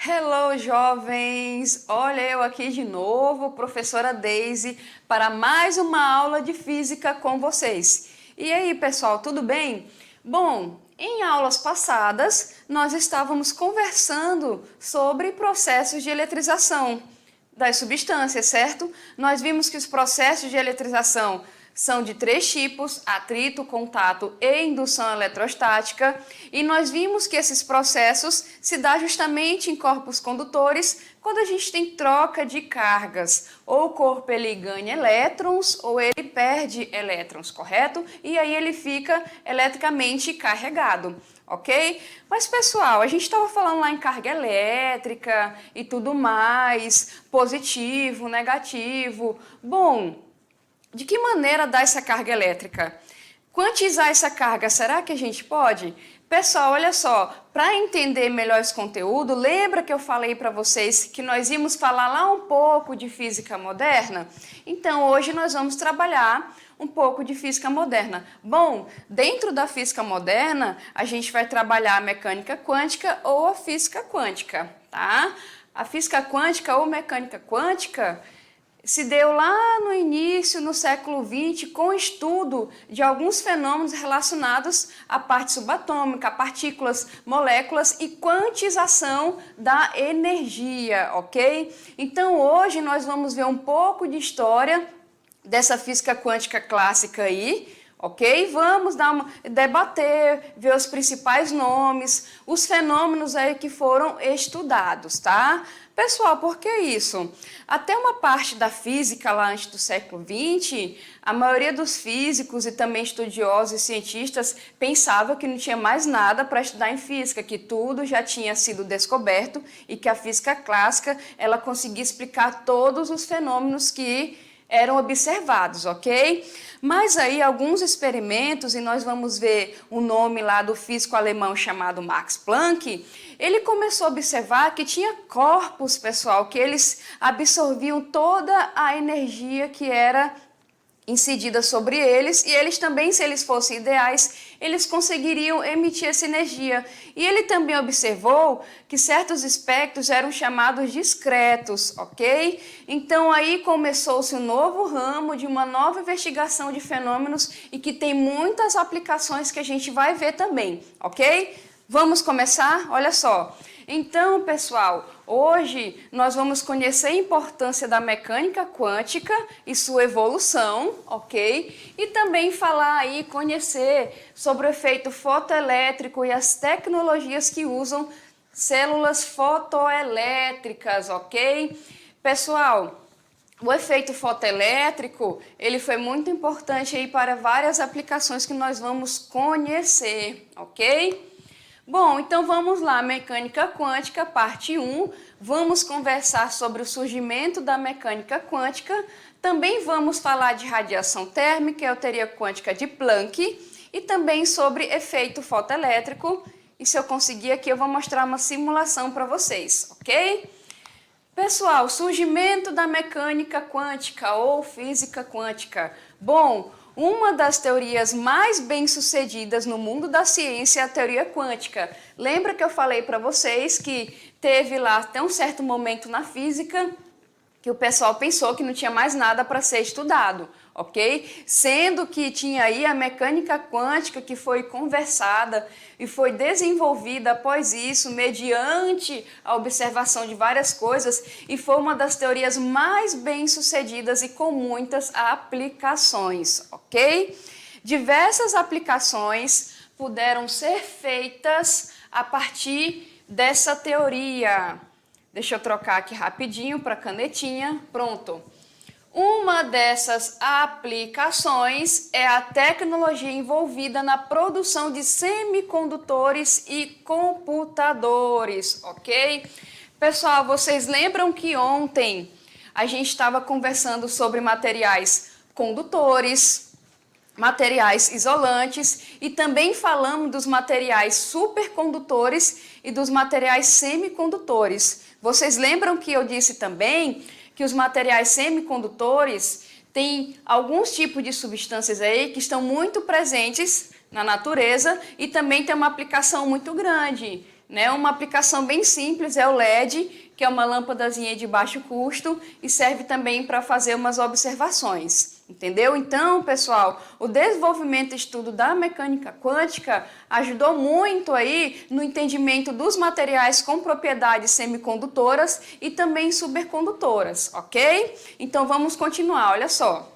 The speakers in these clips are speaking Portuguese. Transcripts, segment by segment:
Hello, jovens! Olha eu aqui de novo, professora Daisy, para mais uma aula de física com vocês. E aí, pessoal, tudo bem? Bom, em aulas passadas, nós estávamos conversando sobre processos de eletrização das substâncias, certo? Nós vimos que os processos de eletrização são de três tipos: atrito, contato e indução eletrostática, e nós vimos que esses processos se dão justamente em corpos condutores quando a gente tem troca de cargas, ou o corpo ele ganha elétrons ou ele perde elétrons, correto? E aí ele fica eletricamente carregado. Ok? Mas pessoal, a gente estava falando lá em carga elétrica e tudo mais, positivo, negativo. Bom, de que maneira dar essa carga elétrica? Quantizar essa carga, será que a gente pode? Pessoal, olha só, para entender melhor esse conteúdo, lembra que eu falei para vocês que nós íamos falar lá um pouco de física moderna? Então, hoje nós vamos trabalhar um pouco de física moderna. Bom, dentro da física moderna, a gente vai trabalhar a mecânica quântica ou a física quântica, tá? A física quântica ou mecânica quântica se deu lá no início, no século XX, com o estudo de alguns fenômenos relacionados à parte subatômica, a partículas, moléculas e quantização da energia, ok? Então hoje nós vamos ver um pouco de história dessa física quântica clássica aí, ok? Vamos debater, ver os principais nomes, os fenômenos aí que foram estudados, tá? Pessoal, por que isso? Até uma parte da física lá antes do século XX, a maioria dos físicos e também estudiosos e cientistas pensava que não tinha mais nada para estudar em física, que tudo já tinha sido descoberto e que a física clássica ela conseguia explicar todos os fenômenos que eram observados, ok? Mas aí alguns experimentos, e nós vamos ver o nome lá do físico alemão chamado Max Planck, ele começou a observar que tinha corpos, pessoal, que eles absorviam toda a energia que era incidida sobre eles, e eles também, se eles fossem ideais, eles conseguiriam emitir essa energia. E ele também observou que certos espectros eram chamados discretos, ok? Então aí começou-se um novo ramo de uma nova investigação de fenômenos e que tem muitas aplicações que a gente vai ver também, ok? Vamos começar? Olha só. Então, pessoal, hoje nós vamos conhecer a importância da mecânica quântica e sua evolução, ok? E também falar aí, conhecer sobre o efeito fotoelétrico e as tecnologias que usam células fotoelétricas, ok? Pessoal, o efeito fotoelétrico, ele foi muito importante aí para várias aplicações que nós vamos conhecer, ok? Bom, então vamos lá, mecânica quântica, parte 1. Vamos conversar sobre o surgimento da mecânica quântica. Também vamos falar de radiação térmica e a teoria quântica de Planck. E também sobre efeito fotoelétrico. E se eu conseguir aqui, eu vou mostrar uma simulação para vocês, ok? Pessoal, surgimento da mecânica quântica ou física quântica. Bom, uma das teorias mais bem-sucedidas no mundo da ciência é a teoria quântica. Lembra que eu falei para vocês que teve lá até um certo momento na física que o pessoal pensou que não tinha mais nada para ser estudado, ok? Sendo que tinha aí a mecânica quântica que foi conversada e foi desenvolvida após isso, mediante a observação de várias coisas, e foi uma das teorias mais bem-sucedidas e com muitas aplicações, ok? Diversas aplicações puderam ser feitas a partir dessa teoria. Deixa eu trocar aqui rapidinho para canetinha. Pronto. Uma dessas aplicações é a tecnologia envolvida na produção de semicondutores e computadores, ok? Pessoal, vocês lembram que ontem a gente estava conversando sobre materiais condutores, materiais isolantes e também falamos dos materiais supercondutores e dos materiais semicondutores. Vocês lembram que eu disse também que os materiais semicondutores têm alguns tipos de substâncias aí que estão muito presentes na natureza e também tem uma aplicação muito grande. né? Uma aplicação bem simples é o LED, que é uma lâmpadazinha de baixo custo e serve também para fazer umas observações. Entendeu? Então, pessoal, o desenvolvimento e estudo da mecânica quântica ajudou muito aí no entendimento dos materiais com propriedades semicondutoras e também supercondutoras, ok? Então, vamos continuar, olha só.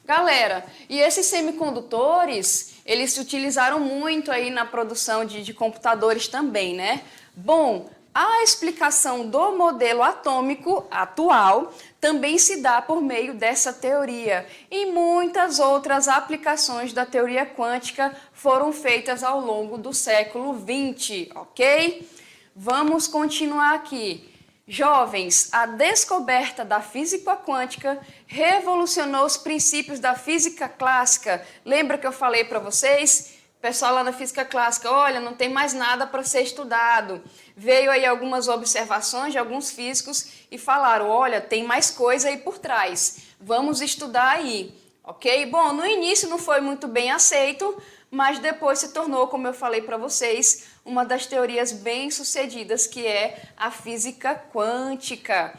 Galera, e esses semicondutores, eles se utilizaram muito aí na produção de computadores também, né? Bom, a explicação do modelo atômico atual também se dá por meio dessa teoria e muitas outras aplicações da teoria quântica foram feitas ao longo do século XX, ok? Vamos continuar aqui. Jovens, a descoberta da física quântica revolucionou os princípios da física clássica. Lembra que eu falei para vocês? Pessoal lá na física clássica, olha, não tem mais nada para ser estudado. Veio aí algumas observações de alguns físicos e falaram, olha, tem mais coisa aí por trás. Vamos estudar aí, ok? Bom, no início não foi muito bem aceito, mas depois se tornou, como eu falei para vocês, uma das teorias bem-sucedidas, que é a física quântica,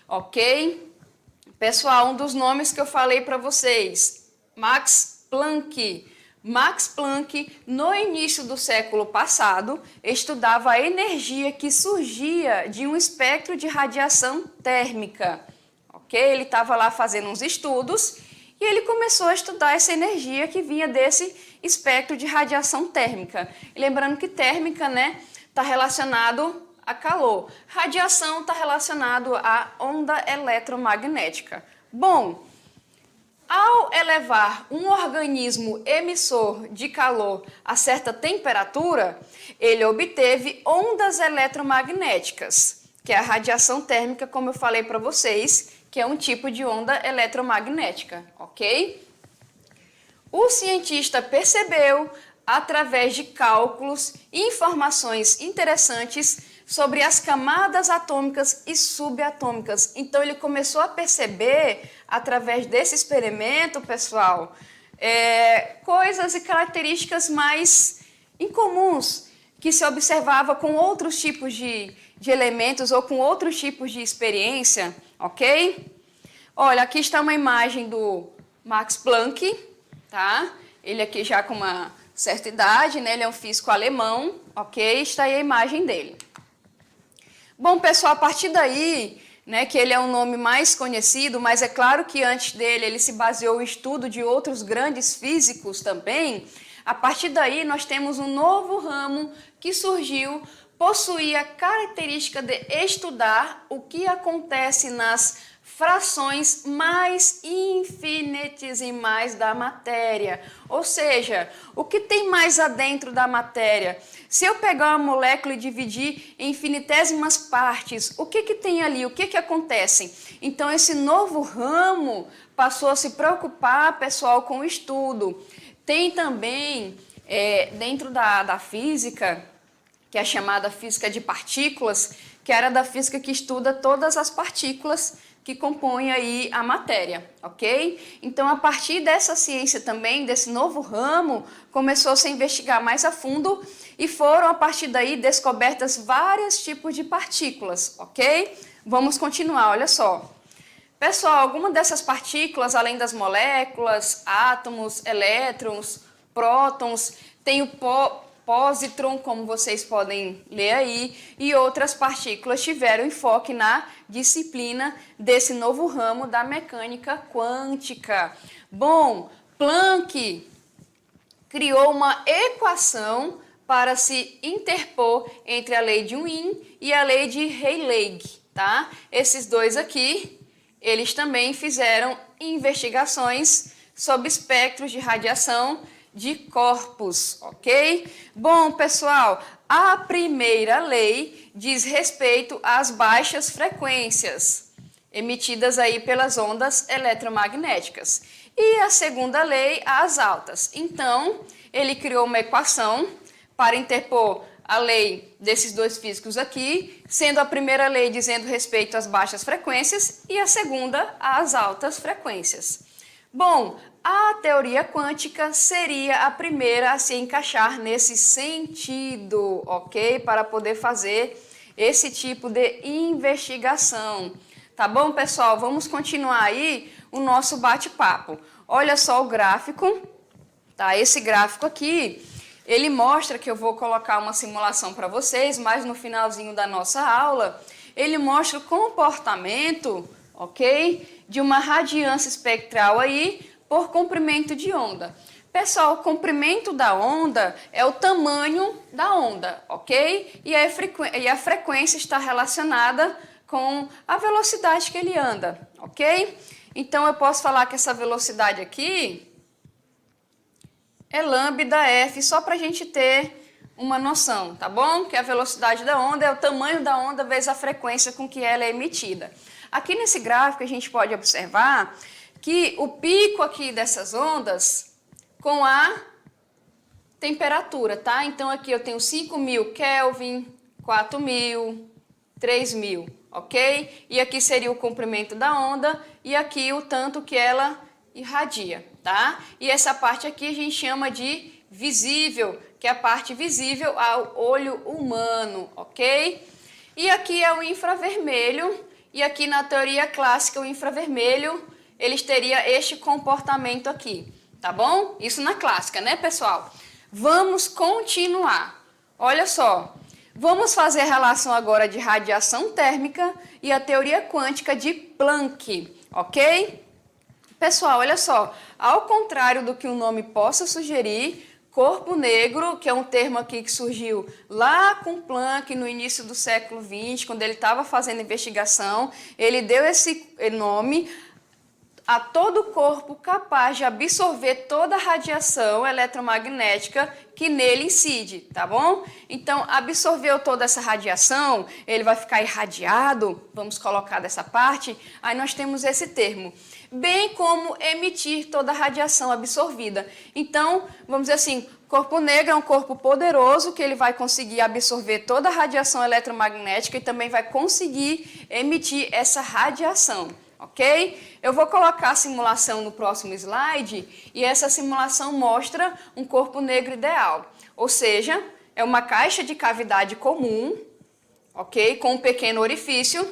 ok? Pessoal, um dos nomes que eu falei para vocês, Max Planck. Max Planck, no início do século passado, estudava a energia que surgia de um espectro de radiação térmica, ok? Ele estava lá fazendo uns estudos e ele começou a estudar essa energia que vinha desse espectro de radiação térmica. E lembrando que térmica, né, está relacionado a calor. Radiação está relacionado à onda eletromagnética. Bom, ao elevar um organismo emissor de calor a certa temperatura, ele obteve ondas eletromagnéticas, que é a radiação térmica, como eu falei para vocês, que é um tipo de onda eletromagnética, ok? O cientista percebeu, através de cálculos e informações interessantes sobre as camadas atômicas e subatômicas. Então, ele começou a perceber, através desse experimento, pessoal, coisas e características mais incomuns que se observava com outros tipos de elementos ou com outros tipos de experiência, ok? Olha, aqui está uma imagem do Max Planck, tá? Ele aqui já com uma certa idade, né? Ele é um físico alemão, ok? Está aí a imagem dele. Bom, pessoal, a partir daí, né, que ele é um nome mais conhecido, mas é claro que antes dele ele se baseou no estudo de outros grandes físicos também. A partir daí nós temos um novo ramo que surgiu, possuía a característica de estudar o que acontece nas frações mais infinitesimais da matéria, ou seja, o que tem mais adentro da matéria. Se eu pegar uma molécula e dividir em infinitésimas partes, o que tem ali? O que acontece? Então, esse novo ramo passou a se preocupar, pessoal, com o estudo. Tem também, dentro da física, que é a chamada física de partículas, que era da física que estuda todas as partículas que compõem aí a matéria, ok? Então, a partir dessa ciência também, desse novo ramo, começou a se investigar mais a fundo e foram, a partir daí, descobertas vários tipos de partículas, ok? Vamos continuar, olha só. Pessoal, algumas dessas partículas, além das moléculas, átomos, elétrons, prótons, tem o positron, como vocês podem ler aí, e outras partículas tiveram enfoque na disciplina desse novo ramo da mecânica quântica. Bom, Planck criou uma equação para se interpor entre a lei de Wien e a lei de Rayleigh, tá? Esses dois aqui, eles também fizeram investigações sobre espectros de radiação de corpos, ok? Bom, pessoal, a primeira lei diz respeito às baixas frequências emitidas aí pelas ondas eletromagnéticas e a segunda lei às altas. Então, ele criou uma equação para interpor a lei desses dois físicos aqui, sendo a primeira lei dizendo respeito às baixas frequências e a segunda às altas frequências. Bom, a teoria quântica seria a primeira a se encaixar nesse sentido, ok? Para poder fazer esse tipo de investigação. Tá bom, pessoal? Vamos continuar aí o nosso bate-papo. Olha só o gráfico, tá? Esse gráfico aqui, ele mostra que eu vou colocar uma simulação para vocês, mas no finalzinho da nossa aula, ele mostra o comportamento, ok? De uma radiância espectral aí por comprimento de onda. Pessoal, o comprimento da onda é o tamanho da onda, ok? E a frequência está relacionada com a velocidade que ele anda, ok? Então, eu posso falar que essa velocidade aqui é lambda f, só para a gente ter uma noção, tá bom? Que a velocidade da onda é o tamanho da onda vezes a frequência com que ela é emitida. Aqui nesse gráfico a gente pode observar que o pico aqui dessas ondas com a temperatura, tá? Então aqui eu tenho 5.000 Kelvin, 4.000, 3.000, ok? E aqui seria o comprimento da onda e aqui o tanto que ela irradia, tá? E essa parte aqui a gente chama de visível, que é a parte visível ao olho humano, ok? E aqui é o infravermelho, e aqui na teoria clássica o infravermelho, eles teriam este comportamento aqui, tá bom? Isso na clássica, né, pessoal? Vamos continuar. Olha só, vamos fazer a relação agora de radiação térmica e a teoria quântica de Planck, ok? Pessoal, olha só, ao contrário do que o nome possa sugerir, corpo negro, que é um termo aqui que surgiu lá com Planck no início do século XX, quando ele estava fazendo investigação, ele deu esse nome a todo o corpo capaz de absorver toda a radiação eletromagnética que nele incide, tá bom? Então, absorveu toda essa radiação, ele vai ficar irradiado, vamos colocar dessa parte, aí nós temos esse termo. Bem como emitir toda a radiação absorvida. Então, vamos dizer assim, corpo negro é um corpo poderoso que ele vai conseguir absorver toda a radiação eletromagnética e também vai conseguir emitir essa radiação. Ok? Eu vou colocar a simulação no próximo slide e essa simulação mostra um corpo negro ideal. Ou seja, é uma caixa de cavidade comum, ok? Com um pequeno orifício,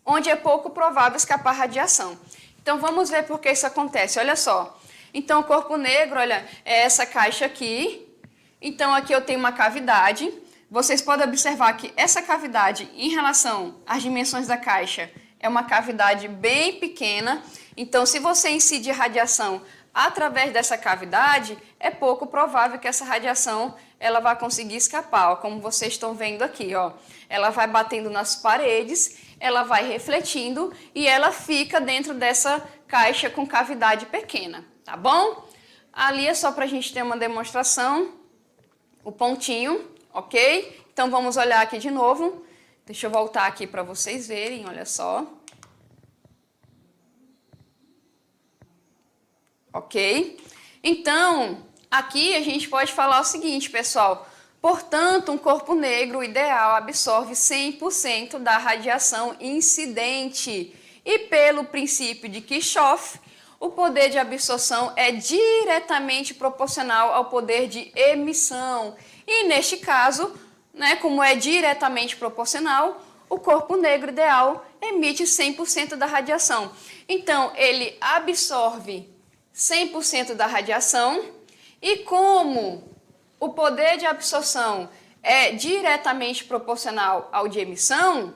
onde é pouco provável escapar radiação. Então vamos ver por que isso acontece. Olha só. Então o corpo negro, olha, é essa caixa aqui. Então aqui eu tenho uma cavidade. Vocês podem observar que essa cavidade, em relação às dimensões da caixa, é uma cavidade bem pequena, então se você incide radiação através dessa cavidade, é pouco provável que essa radiação ela vai conseguir escapar, ó, como vocês estão vendo aqui, ó. Ela vai batendo nas paredes, ela vai refletindo e ela fica dentro dessa caixa com cavidade pequena, tá bom? Ali é só para a gente ter uma demonstração, o pontinho, ok? Então vamos olhar aqui de novo. Deixa eu voltar aqui para vocês verem, olha só. Ok? Então, aqui a gente pode falar o seguinte, pessoal. Portanto, um corpo negro ideal absorve 100% da radiação incidente. E pelo princípio de Kirchhoff, o poder de absorção é diretamente proporcional ao poder de emissão. E neste caso, né, como é diretamente proporcional, o corpo negro ideal emite 100% da radiação. Então, ele absorve 100% da radiação e como o poder de absorção é diretamente proporcional ao de emissão,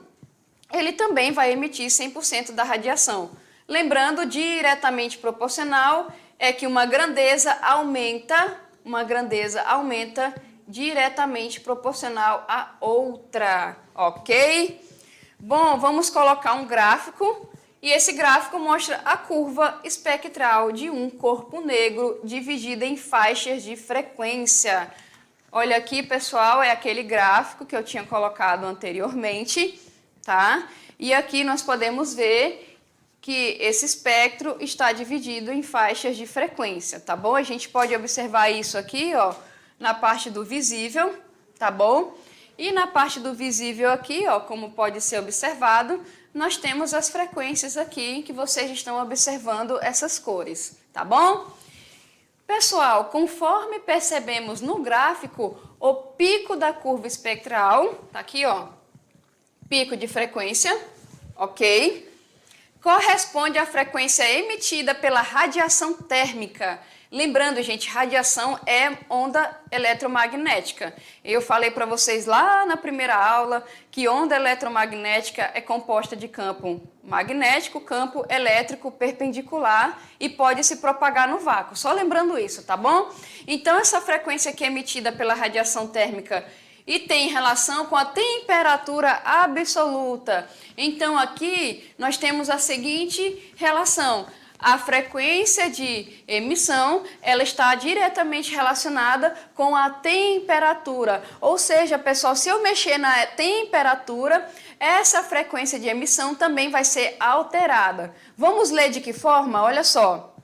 ele também vai emitir 100% da radiação. Lembrando, diretamente proporcional é que uma grandeza aumenta diretamente proporcional a outra, ok? Bom, vamos colocar um gráfico e esse gráfico mostra a curva espectral de um corpo negro dividida em faixas de frequência. Olha aqui, pessoal, é aquele gráfico que eu tinha colocado anteriormente, tá? E aqui nós podemos ver que esse espectro está dividido em faixas de frequência, tá bom? A gente pode observar isso aqui, ó, na parte do visível, tá bom? E na parte do visível aqui, ó, como pode ser observado, nós temos as frequências aqui que vocês estão observando essas cores, tá bom? Pessoal, conforme percebemos no gráfico, o pico da curva espectral, tá aqui, ó, pico de frequência, ok? Corresponde à frequência emitida pela radiação térmica. Lembrando, gente, radiação é onda eletromagnética. Eu falei para vocês lá na primeira aula que onda eletromagnética é composta de campo magnético, campo elétrico perpendicular e pode se propagar no vácuo. Só lembrando isso, tá bom? Então, essa frequência que é emitida pela radiação térmica e tem relação com a temperatura absoluta. Então, aqui nós temos a seguinte relação. A frequência de emissão, ela está diretamente relacionada com a temperatura. Ou seja, pessoal, se eu mexer na temperatura, essa frequência de emissão também vai ser alterada. Vamos ler de que forma? Olha só.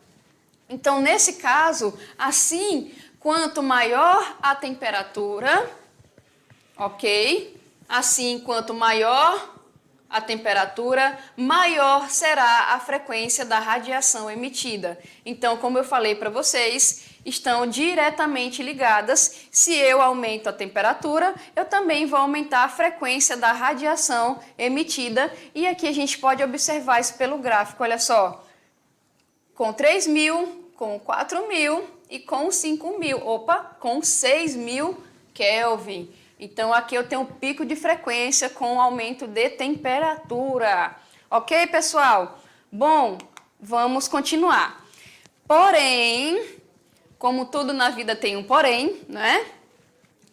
Então, nesse caso, assim, quanto maior a temperatura, ok? Assim, quanto maior a temperatura, maior será a frequência da radiação emitida. Então, como eu falei para vocês, estão diretamente ligadas. Se eu aumento a temperatura, eu também vou aumentar a frequência da radiação emitida. E aqui a gente pode observar isso pelo gráfico, olha só. Com 3.000, com 4.000 e com 5.000. Opa, com 6.000 Kelvin. Então, aqui eu tenho um pico de frequência com aumento de temperatura. Ok, pessoal? Bom, vamos continuar. Porém, como tudo na vida tem um porém, né?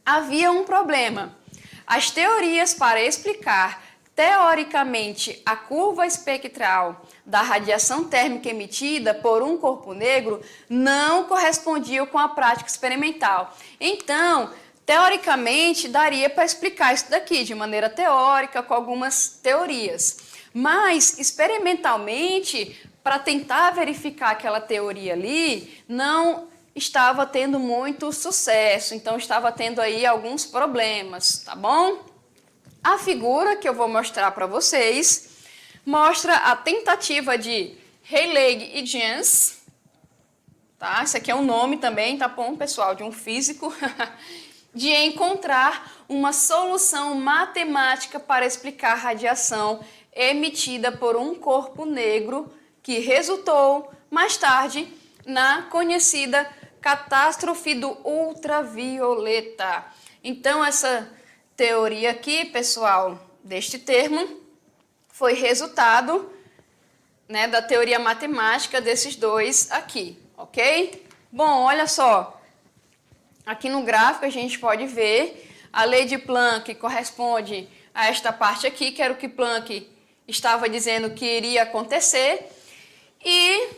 Havia um problema. As teorias para explicar teoricamente a curva espectral da radiação térmica emitida por um corpo negro não correspondiam com a prática experimental. Então, teoricamente, daria para explicar isso daqui de maneira teórica, com algumas teorias. Mas, experimentalmente, para tentar verificar aquela teoria ali, não estava tendo muito sucesso. Então, estava tendo aí alguns problemas, tá bom? A figura que eu vou mostrar para vocês mostra a tentativa de Rayleigh e Jens. Tá? Esse aqui é um nome também, tá bom, pessoal? De um físico. De encontrar uma solução matemática para explicar a radiação emitida por um corpo negro que resultou, mais tarde, na conhecida catástrofe do ultravioleta. Então, essa teoria aqui, pessoal, deste termo, foi resultado, né, da teoria matemática desses dois aqui, ok? Bom, olha só. Aqui no gráfico a gente pode ver a lei de Planck corresponde a esta parte aqui, que era o que Planck estava dizendo que iria acontecer. E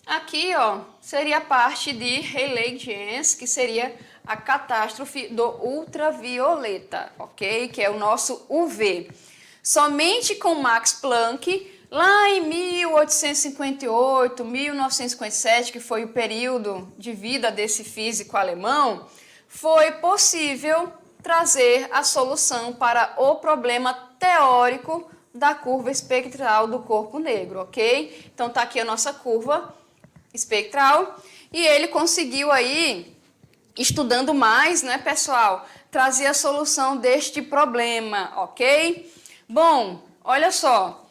aqui, ó, seria a parte de Rayleigh-Jens, que seria a catástrofe do ultravioleta, ok? Que é o nosso UV. Somente com Max Planck, lá em 1858, 1957, que foi o período de vida desse físico alemão, foi possível trazer a solução para o problema teórico da curva espectral do corpo negro, ok? Então tá aqui a nossa curva espectral e ele conseguiu aí, estudando mais, né, pessoal, trazer a solução deste problema, ok? Bom, olha só.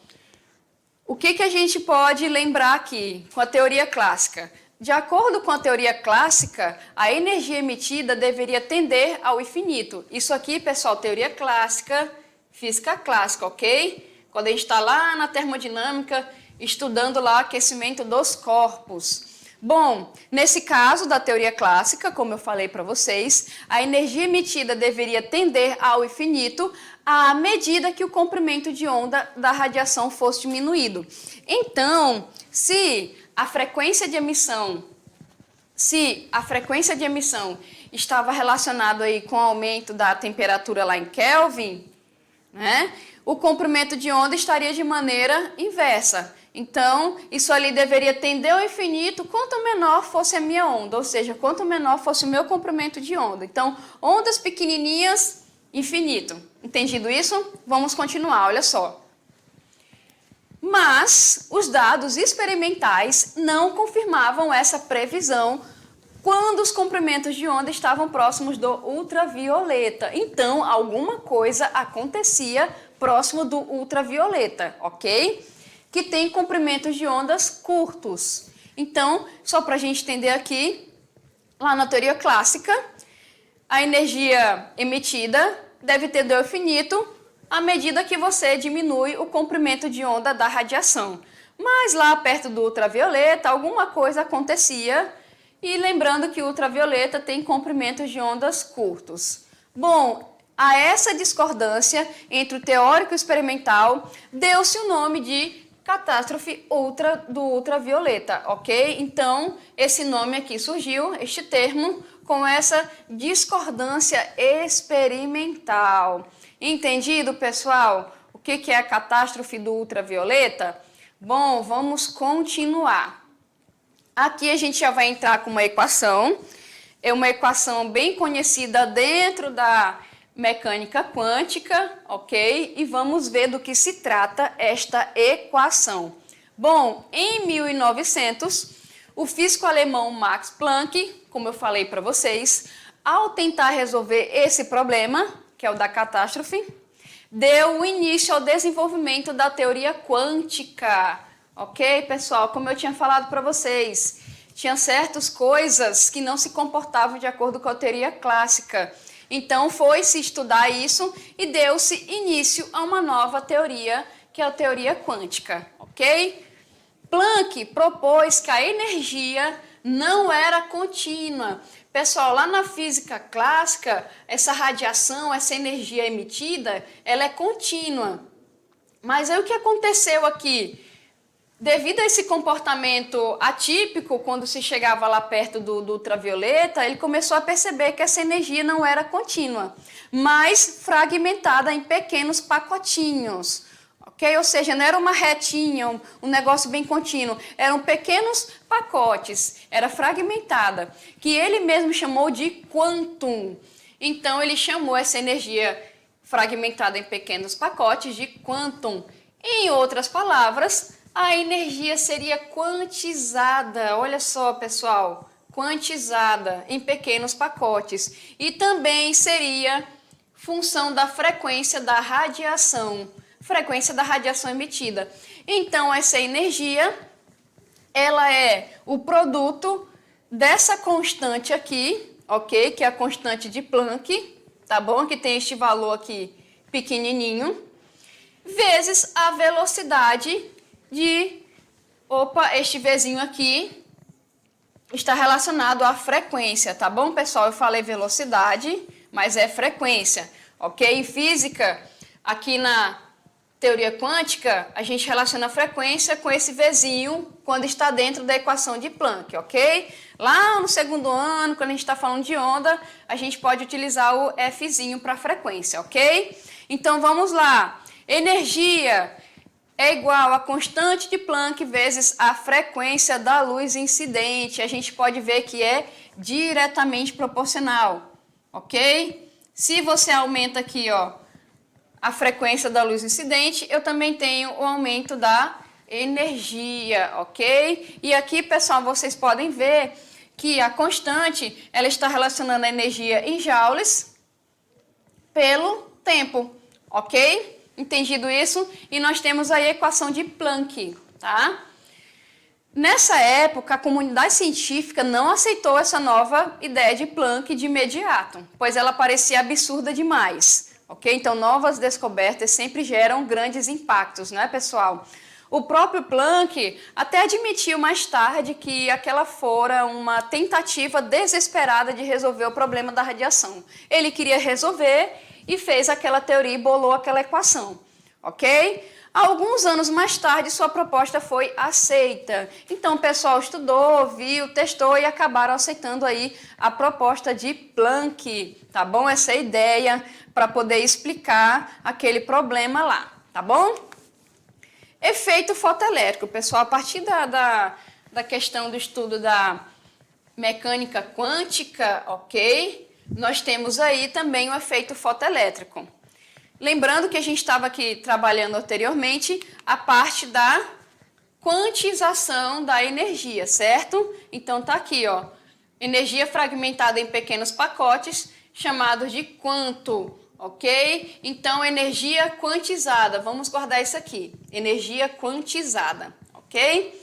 O que a gente pode lembrar aqui com a teoria clássica? De acordo com a teoria clássica, a energia emitida deveria tender ao infinito. Isso aqui, pessoal, teoria clássica, física clássica, ok? Quando a gente está lá na termodinâmica, estudando lá o aquecimento dos corpos. Bom, nesse caso da teoria clássica, como eu falei para vocês, a energia emitida deveria tender ao infinito à medida que o comprimento de onda da radiação fosse diminuído. Então, se a frequência de emissão estava relacionada aí com o aumento da temperatura lá em Kelvin, né, o comprimento de onda estaria de maneira inversa. Então, isso ali deveria tender ao infinito quanto menor fosse a minha onda, ou seja, quanto menor fosse o meu comprimento de onda. Então, ondas pequenininhas, infinito. Entendido isso? Vamos continuar, olha só. Mas os dados experimentais não confirmavam essa previsão quando os comprimentos de onda estavam próximos do ultravioleta. Então, alguma coisa acontecia próximo do ultravioleta, ok? Que tem comprimentos de ondas curtos. Então, só para a gente entender aqui, lá na teoria clássica, a energia emitida deve tender ao infinito à medida que você diminui o comprimento de onda da radiação. Mas lá perto do ultravioleta, alguma coisa acontecia. E lembrando que o ultravioleta tem comprimentos de ondas curtos. Bom, a essa discordância entre o teórico e o experimental, deu-se o nome de catástrofe do ultravioleta, ok? Então, esse nome aqui surgiu, este termo, com essa discordância experimental. Entendido, pessoal? O que é a catástrofe do ultravioleta? Bom, vamos continuar. Aqui a gente já vai entrar com uma equação, é uma equação bem conhecida dentro da mecânica quântica, ok? E vamos ver do que se trata esta equação. Bom, em 1900, o físico alemão Max Planck, como eu falei para vocês, ao tentar resolver esse problema, que é o da catástrofe, deu início ao desenvolvimento da teoria quântica. Ok, pessoal? Como eu tinha falado para vocês, tinha certas coisas que não se comportavam de acordo com a teoria clássica. Então, foi-se estudar isso e deu-se início a uma nova teoria, que é a teoria quântica, ok? Planck propôs que a energia não era contínua. Pessoal, lá na física clássica, essa radiação, essa energia emitida, ela é contínua. Mas aí o que aconteceu aqui? Devido a esse comportamento atípico, quando se chegava lá perto do ultravioleta, ele começou a perceber que essa energia não era contínua, mas fragmentada em pequenos pacotinhos, ok? Ou seja, não era uma retinha, um negócio bem contínuo, eram pequenos pacotes, era fragmentada, que ele mesmo chamou de quantum. Então, ele chamou essa energia fragmentada em pequenos pacotes de quantum. Em outras palavras, a energia seria quantizada, olha só, pessoal, quantizada em pequenos pacotes. E também seria função da frequência da radiação emitida. Então, essa energia, ela é o produto dessa constante aqui, ok? Que é a constante de Planck, tá bom? Que tem este valor aqui pequenininho, vezes a velocidade este Vzinho aqui está relacionado à frequência, tá bom, pessoal? Eu falei velocidade, mas é frequência, ok? Em física, aqui na teoria quântica, a gente relaciona a frequência com esse Vzinho quando está dentro da equação de Planck, ok? Lá no segundo ano, quando a gente está falando de onda, a gente pode utilizar o Fzinho para frequência, ok? Então, vamos lá. Energia é igual a constante de Planck vezes a frequência da luz incidente. A gente pode ver que é diretamente proporcional, ok? Se você aumenta aqui, ó, a frequência da luz incidente, eu também tenho o aumento da energia, ok? E aqui, pessoal, vocês podem ver que a constante, ela está relacionando a energia em joules pelo tempo, ok? Entendido isso? E nós temos aí a equação de Planck, tá? Nessa época, a comunidade científica não aceitou essa nova ideia de Planck de imediato, pois ela parecia absurda demais, ok? Então, novas descobertas sempre geram grandes impactos, né, pessoal? O próprio Planck até admitiu mais tarde que aquela fora uma tentativa desesperada de resolver o problema da radiação. Ele queria resolver e fez aquela teoria e bolou aquela equação, ok? Alguns anos mais tarde, sua proposta foi aceita. Então, o pessoal estudou, viu, testou e acabaram aceitando aí a proposta de Planck, tá bom? Essa ideia para poder explicar aquele problema lá, tá bom? Efeito fotoelétrico, pessoal, a partir da questão do estudo da mecânica quântica, ok? Nós temos aí também o efeito fotoelétrico. Lembrando que a gente estava aqui trabalhando anteriormente a parte da quantização da energia, certo? Então tá aqui, ó, energia fragmentada em pequenos pacotes, chamados de quanto, ok? Então, energia quantizada, vamos guardar isso aqui, energia quantizada, ok?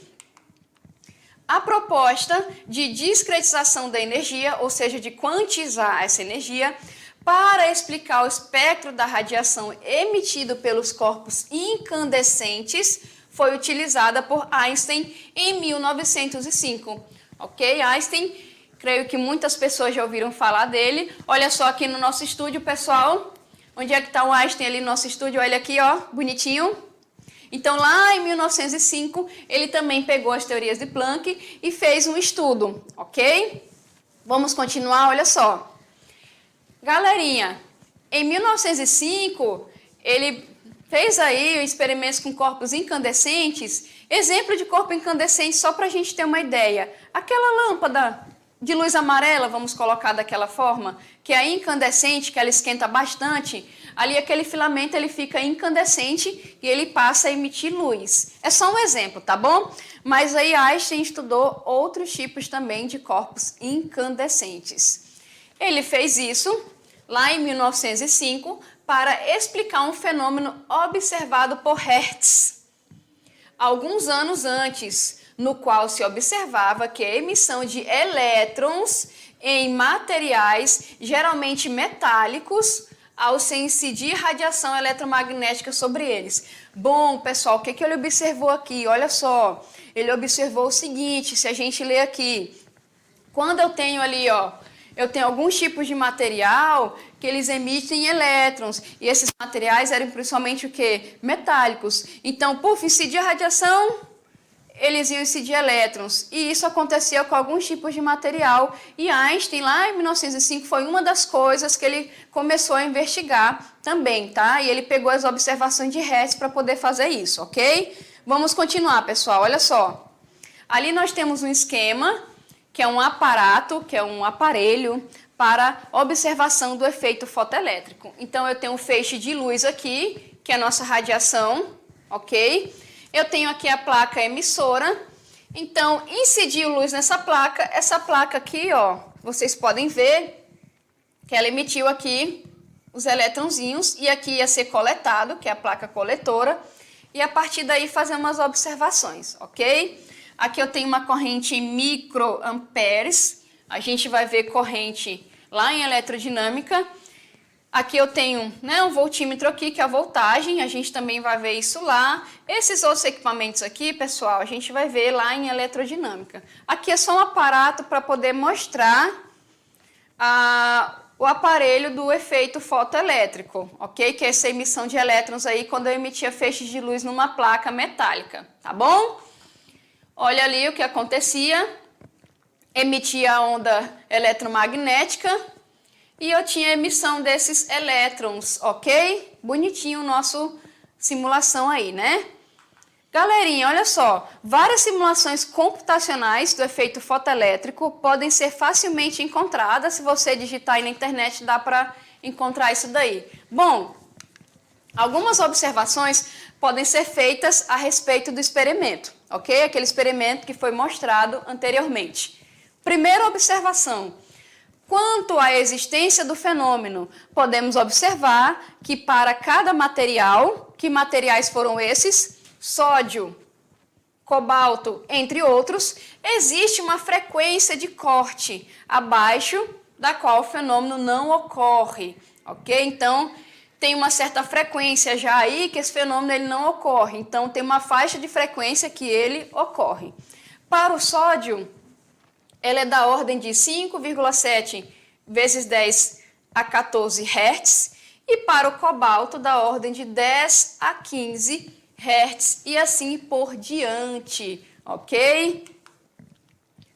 A proposta de discretização da energia, ou seja, de quantizar essa energia, para explicar o espectro da radiação emitido pelos corpos incandescentes, foi utilizada por Einstein em 1905, ok? Einstein, creio que muitas pessoas já ouviram falar dele. Olha só aqui no nosso estúdio, pessoal. Onde é que está o Einstein ali no nosso estúdio? Olha aqui, ó, bonitinho. Então, lá em 1905, ele também pegou as teorias de Planck e fez um estudo, ok? Vamos continuar, olha só. Galerinha, em 1905, ele fez aí experimentos com corpos incandescentes. Exemplo de corpo incandescente, só para a gente ter uma ideia. Aquela lâmpada de luz amarela, vamos colocar daquela forma, que é incandescente, que ela esquenta bastante. Ali aquele filamento ele fica incandescente e ele passa a emitir luz. É só um exemplo, tá bom? Mas aí Einstein estudou outros tipos também de corpos incandescentes. Ele fez isso lá em 1905 para explicar um fenômeno observado por Hertz, alguns anos antes, no qual se observava que a emissão de elétrons em materiais geralmente metálicos ao se incidir radiação eletromagnética sobre eles. Bom, pessoal, o que ele observou aqui? Olha só, ele observou o seguinte, se a gente ler aqui, quando eu tenho ali, ó, eu tenho alguns tipos de material que eles emitem elétrons, e esses materiais eram principalmente o quê? Metálicos. Então, por incidir a radiação, eles iam incidir elétrons, e isso acontecia com alguns tipos de material, e Einstein, lá em 1905, foi uma das coisas que ele começou a investigar também, tá? E ele pegou as observações de Hertz para poder fazer isso, ok? Vamos continuar, pessoal, olha só. Ali nós temos um esquema, que é um aparato, que é um aparelho para observação do efeito fotoelétrico. Então, eu tenho um feixe de luz aqui, que é a nossa radiação, ok? Eu tenho aqui a placa emissora. Então, incidiu luz nessa placa. Essa placa aqui, ó, vocês podem ver que ela emitiu aqui os elétronzinhos e aqui ia ser coletado, que é a placa coletora, e a partir daí fazer umas observações, ok? Aqui eu tenho uma corrente em microamperes, a gente vai ver corrente lá em eletrodinâmica. Aqui eu tenho, né, um voltímetro aqui, que é a voltagem, a gente também vai ver isso lá. Esses outros equipamentos aqui, pessoal, a gente vai ver lá em eletrodinâmica. Aqui é só um aparato para poder mostrar o aparelho do efeito fotoelétrico, ok? Que é essa emissão de elétrons aí quando eu emitia feixes de luz numa placa metálica, tá bom? Olha ali o que acontecia, emitia a onda eletromagnética e eu tinha a emissão desses elétrons, ok? Bonitinho o nosso simulação aí, né? Galerinha, olha só, várias simulações computacionais do efeito fotoelétrico podem ser facilmente encontradas. Se você digitar aí na internet, dá para encontrar isso daí. Bom, algumas observações podem ser feitas a respeito do experimento, ok? Aquele experimento que foi mostrado anteriormente. Primeira observação. Quanto à existência do fenômeno, podemos observar que para cada material, que materiais foram esses? Sódio, cobalto, entre outros, existe uma frequência de corte abaixo da qual o fenômeno não ocorre, ok? Então, tem uma certa frequência já aí que esse fenômeno ele não ocorre. Então, tem uma faixa de frequência que ele ocorre. Para o sódio, ele é da ordem de 5,7 vezes 10 a 14 Hz e para o cobalto da ordem de 10 a 15 Hz e assim por diante, ok?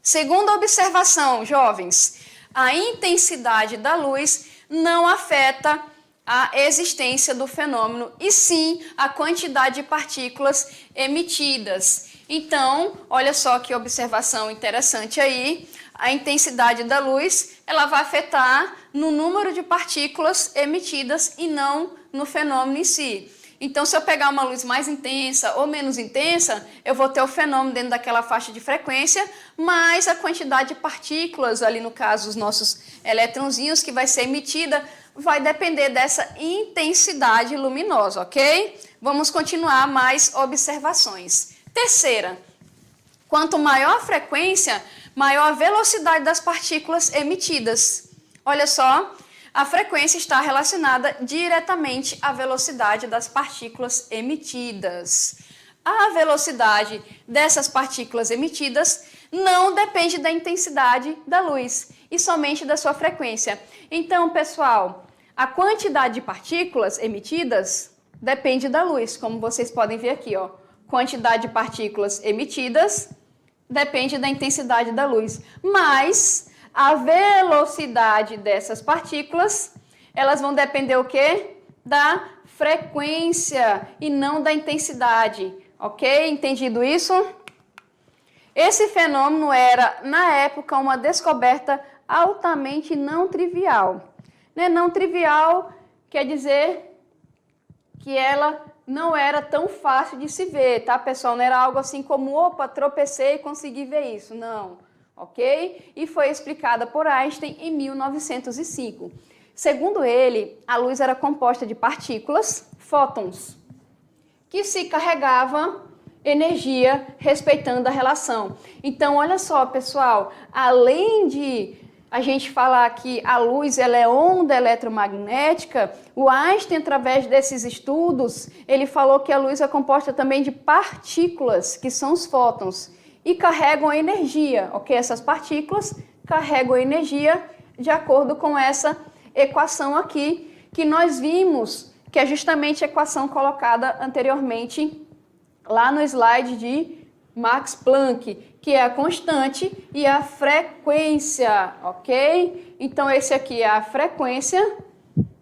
Segunda observação, jovens, a intensidade da luz não afeta a existência do fenômeno e sim a quantidade de partículas emitidas. Então, olha só que observação interessante aí, a intensidade da luz, ela vai afetar no número de partículas emitidas e não no fenômeno em si. Então, se eu pegar uma luz mais intensa ou menos intensa, eu vou ter o fenômeno dentro daquela faixa de frequência, mas a quantidade de partículas, ali no caso os nossos eletrõezinhos que vai ser emitida, vai depender dessa intensidade luminosa, ok? Vamos continuar mais observações. Terceira, quanto maior a frequência, maior a velocidade das partículas emitidas. Olha só, a frequência está relacionada diretamente à velocidade das partículas emitidas. A velocidade dessas partículas emitidas não depende da intensidade da luz e somente da sua frequência. Então, pessoal, a quantidade de partículas emitidas depende da luz, como vocês podem ver aqui, ó. Quantidade de partículas emitidas depende da intensidade da luz, mas a velocidade dessas partículas, elas vão depender o quê? Da frequência e não da intensidade, ok? Entendido isso? Esse fenômeno era, na época, uma descoberta altamente não trivial. Né? Não trivial quer dizer que ela não era tão fácil de se ver, tá, pessoal? Não era algo assim como, opa, tropecei e consegui ver isso. Não, ok? E foi explicada por Einstein em 1905. Segundo ele, a luz era composta de partículas, fótons, que se carregavam energia respeitando a relação. Então, olha só, pessoal, além de a gente falar que a luz ela é onda eletromagnética, o Einstein, através desses estudos, ele falou que a luz é composta também de partículas, que são os fótons, e carregam energia, ok? Essas partículas carregam energia de acordo com essa equação aqui, que nós vimos, que é justamente a equação colocada anteriormente lá no slide de Max Planck, que é a constante e a frequência, ok? Então, esse aqui é a frequência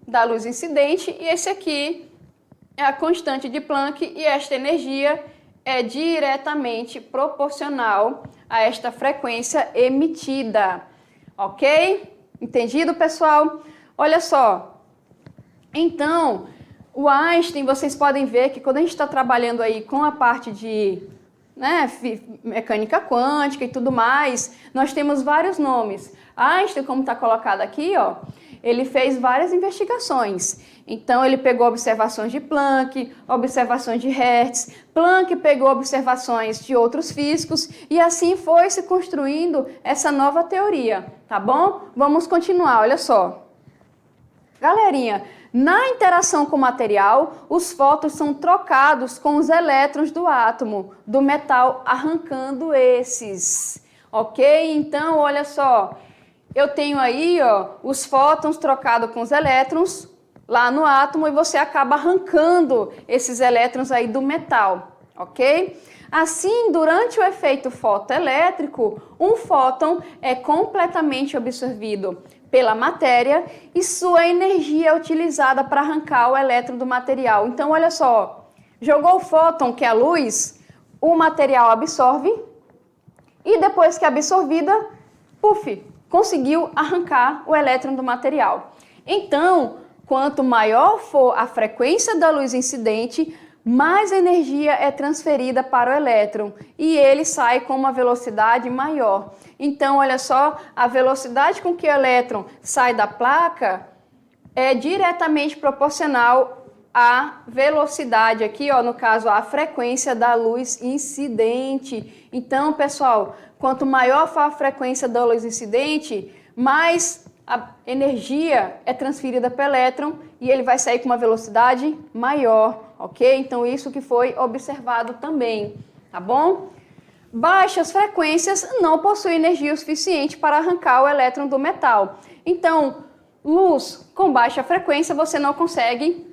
da luz incidente e esse aqui é a constante de Planck e esta energia é diretamente proporcional a esta frequência emitida, ok? Entendido, pessoal? Olha só, então, o Einstein, vocês podem ver que quando a gente está trabalhando aí com a parte de mecânica quântica e tudo mais, nós temos vários nomes. Einstein, como está colocado aqui, ó, ele fez várias investigações. Então, ele pegou observações de Planck, observações de Hertz, Planck pegou observações de outros físicos e assim foi se construindo essa nova teoria, tá bom? Vamos continuar, olha só. Galerinha, na interação com o material, os fótons são trocados com os elétrons do átomo, do metal, arrancando esses, ok? Então, olha só, eu tenho aí, ó, os fótons trocados com os elétrons lá no átomo e você acaba arrancando esses elétrons aí do metal, ok? Assim, durante o efeito fotoelétrico, um fóton é completamente absorvido pela matéria e sua energia é utilizada para arrancar o elétron do material. Então, olha só, jogou o fóton, que é a luz, o material absorve e depois que é absorvida, puf, conseguiu arrancar o elétron do material. Então, quanto maior for a frequência da luz incidente, mais energia é transferida para o elétron e ele sai com uma velocidade maior. Então, olha só, a velocidade com que o elétron sai da placa é diretamente proporcional à velocidade aqui, ó, no caso, à frequência da luz incidente. Então, pessoal, quanto maior for a frequência da luz incidente, mais a energia é transferida para o elétron e ele vai sair com uma velocidade maior, ok? Então, isso que foi observado também, tá bom? Baixas frequências não possuem energia suficiente para arrancar o elétron do metal. Então, luz com baixa frequência, você não consegue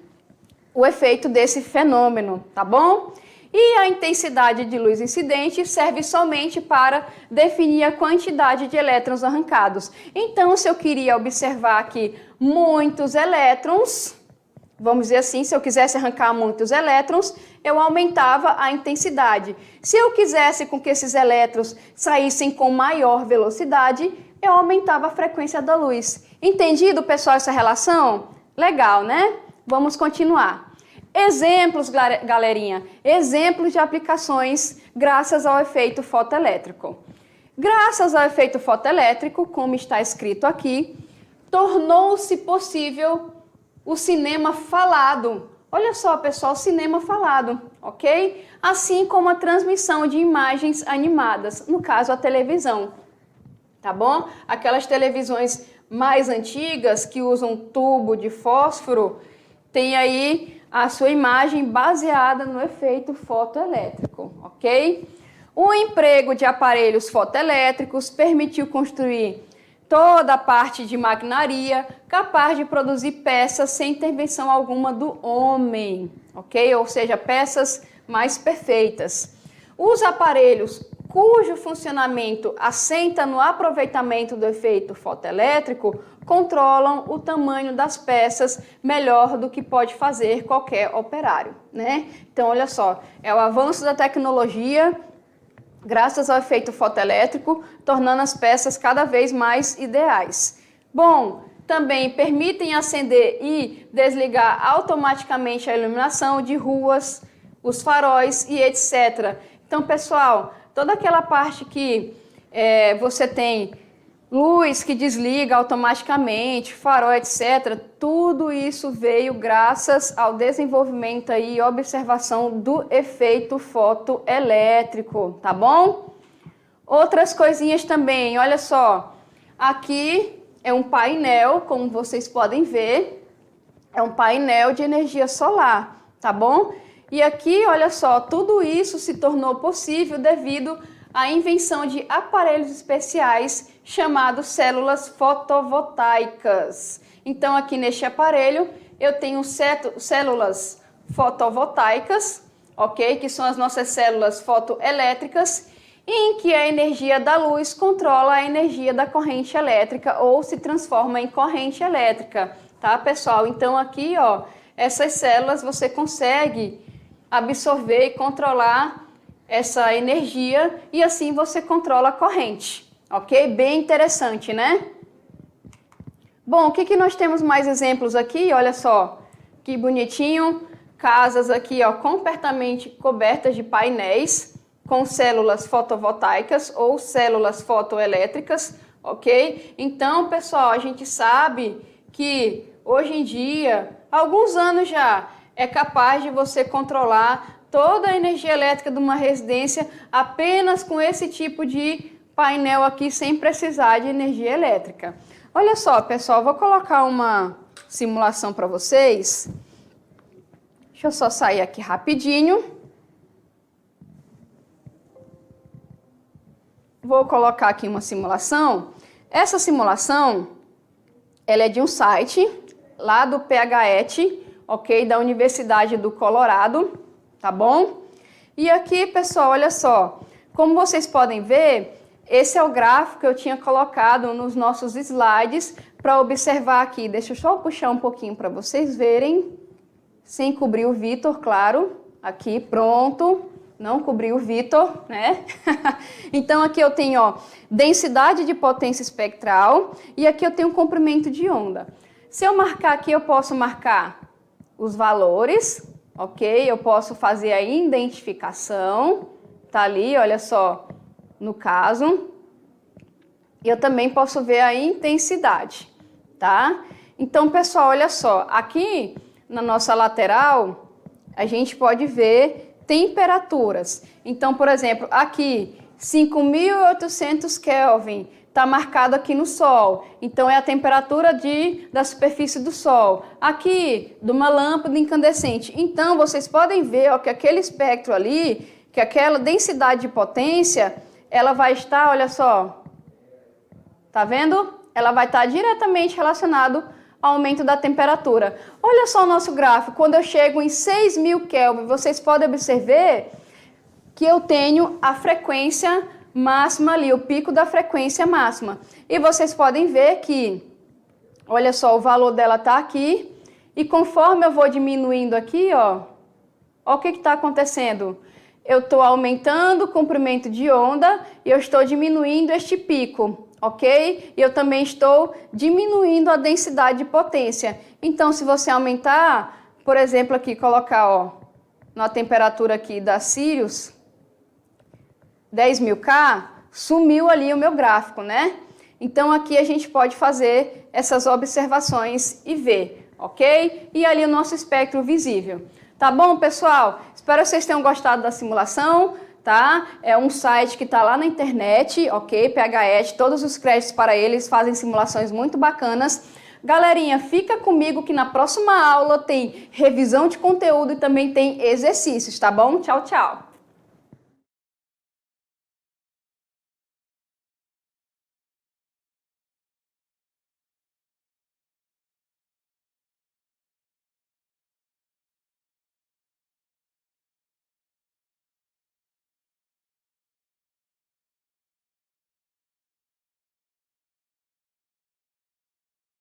o efeito desse fenômeno, tá bom? E a intensidade de luz incidente serve somente para definir a quantidade de elétrons arrancados. Então, se eu queria observar aqui muitos elétrons, vamos dizer assim, se eu quisesse arrancar muitos elétrons, eu aumentava a intensidade. Se eu quisesse com que esses elétrons saíssem com maior velocidade, eu aumentava a frequência da luz. Entendido, pessoal, essa relação? Legal, né? Vamos continuar. Exemplos, galerinha. Exemplos de aplicações graças ao efeito fotoelétrico. Graças ao efeito fotoelétrico, como está escrito aqui, tornou-se possível o cinema falado. Olha só, pessoal, cinema falado, ok? Assim como a transmissão de imagens animadas, no caso a televisão, tá bom? Aquelas televisões mais antigas que usam tubo de fósforo, tem aí a sua imagem baseada no efeito fotoelétrico, ok? O emprego de aparelhos fotoelétricos permitiu construir toda a parte de maquinaria capaz de produzir peças sem intervenção alguma do homem, ok? Ou seja, peças mais perfeitas. Os aparelhos cujo funcionamento assenta no aproveitamento do efeito fotoelétrico controlam o tamanho das peças melhor do que pode fazer qualquer operário, né? Então, olha só, é o avanço da tecnologia graças ao efeito fotoelétrico, tornando as peças cada vez mais ideais. Bom, também permitem acender e desligar automaticamente a iluminação de ruas, os faróis e etc. Então, pessoal, toda aquela parte que você tem luz que desliga automaticamente, farol, etc., tudo isso veio graças ao desenvolvimento e observação do efeito fotoelétrico, tá bom? Outras coisinhas também, olha só, aqui é um painel, como vocês podem ver, é um painel de energia solar, tá bom? E aqui, olha só, tudo isso se tornou possível devido à invenção de aparelhos especiais chamados células fotovoltaicas. Então, aqui neste aparelho, eu tenho células fotovoltaicas, ok? Que são as nossas células fotoelétricas, em que a energia da luz controla a energia da corrente elétrica ou se transforma em corrente elétrica, tá, pessoal? Então, aqui, ó, essas células você consegue absorver e controlar essa energia e assim você controla a corrente, ok? Bem interessante, né? Bom, o que nós temos mais exemplos aqui? Olha só, que bonitinho, casas aqui, ó, completamente cobertas de painéis com células fotovoltaicas ou células fotoelétricas, ok? Então, pessoal, a gente sabe que hoje em dia, há alguns anos já, é capaz de você controlar toda a energia elétrica de uma residência apenas com esse tipo de painel aqui, sem precisar de energia elétrica. Olha só, pessoal, vou colocar uma simulação para vocês. Deixa eu só sair aqui rapidinho. Vou colocar aqui uma simulação. Essa simulação, ela é de um site lá do PHET, ok? Da Universidade do Colorado, tá bom? E aqui, pessoal, olha só, como vocês podem ver, esse é o gráfico que eu tinha colocado nos nossos slides para observar aqui. Deixa eu só puxar um pouquinho para vocês verem, sem cobrir o Vitor, claro. Aqui, pronto, não cobri o Vitor, né? Então, aqui eu tenho, ó, densidade de potência espectral e aqui eu tenho comprimento de onda. Se eu marcar aqui, eu posso marcar os valores, ok? Eu posso fazer a identificação, tá ali, olha só, no caso. Eu também posso ver a intensidade, tá? Então, pessoal, olha só, aqui na nossa lateral, a gente pode ver temperaturas. Então, por exemplo, aqui, 5.800 Kelvin, está marcado aqui no Sol, então é a temperatura da superfície do Sol. Aqui, de uma lâmpada incandescente. Então, vocês podem ver, ó, que aquele espectro ali, que aquela densidade de potência, ela vai estar, olha só, tá vendo? Ela vai estar diretamente relacionado ao aumento da temperatura. Olha só o nosso gráfico, quando eu chego em 6.000 Kelvin, vocês podem observar que eu tenho a frequência máxima ali, o pico da frequência máxima. E vocês podem ver que, olha só, o valor dela está aqui, e conforme eu vou diminuindo aqui, ó o que está acontecendo? Eu estou aumentando o comprimento de onda e eu estou diminuindo este pico, ok? E eu também estou diminuindo a densidade de potência. Então, se você aumentar, por exemplo, aqui, colocar, ó, na temperatura aqui da Sirius, 10.000K, sumiu ali o meu gráfico, né? Então, aqui a gente pode fazer essas observações e ver, ok? E ali o nosso espectro visível. Tá bom, pessoal? Espero que vocês tenham gostado da simulação, tá? É um site que está lá na internet, ok? PHET, todos os créditos para eles, fazem simulações muito bacanas. Galerinha, fica comigo que na próxima aula tem revisão de conteúdo e também tem exercícios, tá bom? Tchau, tchau!